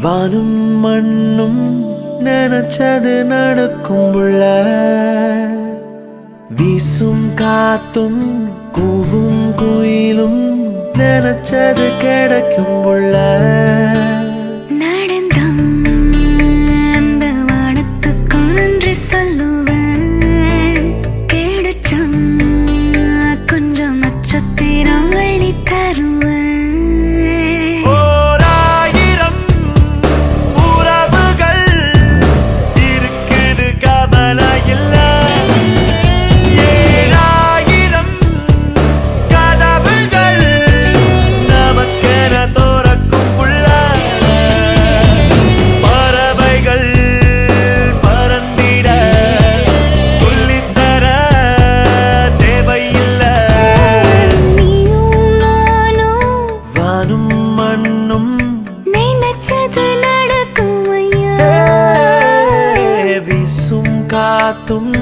வானும் மண்ணும் நினைச்சது நடக்கும் புள்ள. வீசும் காத்தும் கூவும் குயிலும் நினைச்சது கிடைக்கும் புள்ள. காத்தும்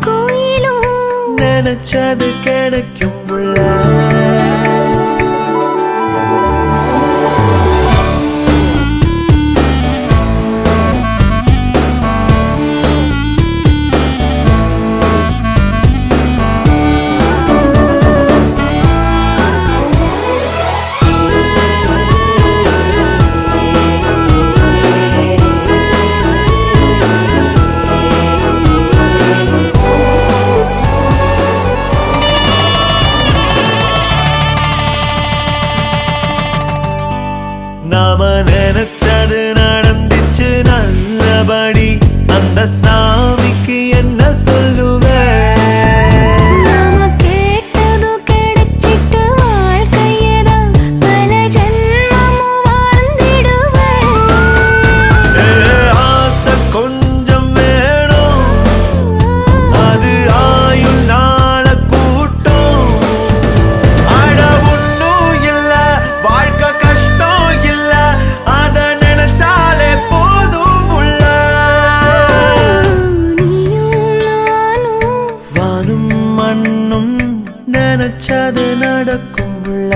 கோயிலும் நினைச்சது கிடைக்கும் புள்ள. நாம நினைச்சது நடந்துச்சு நல்லபடி. அந்த சாமிக்கு என்ன சொல்லுவேன்? நாம கேட்டது கிடைச்சிட்டு வாழ்க்கையதான் பல ஜென்மமும் வாழ்ந்திடுவேன். ஆசை கொஞ்சம் வேணும், அது ஆயுள் நாள கூட்டம். அட ஒன்னும் இல்ல வாழ்க்கை நினைச்சது நடக்கும் புள்ள.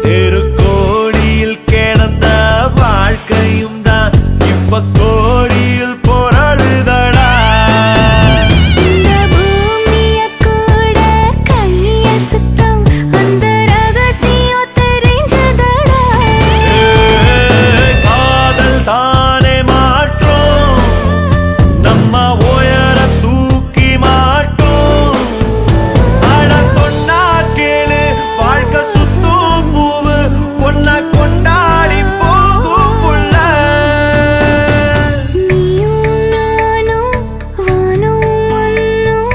தெருக்கோடியில் கிடந்த வாழ்க்கையும் தான் இப்ப கோடியில் பொருளுதடா. இந்த பூமிய கூட கையில் சுத்தம் அந்த ரகசியம் தெரிஞ்சதடா. காதல் தானே மாற்றோம், நம்ம உயர தூக்கி மாட்டோம். அட சொன்னா கேளு வாழ்க்கை கொண்டாடி போகும் புள்ள. நீயும் நானும் வானும் மண்ணும்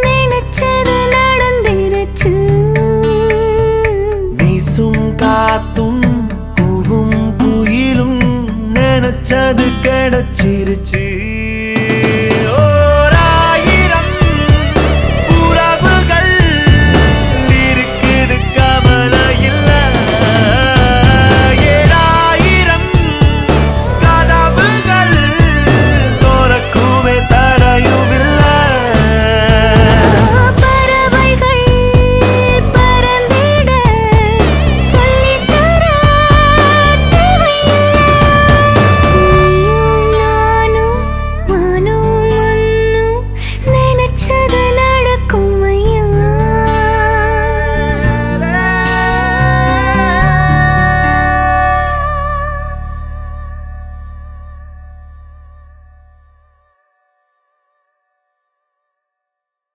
நினைச்சது நடந்துருச்சு. வீசும் காத்தும் பூவும் குயிலும் நினைச்சது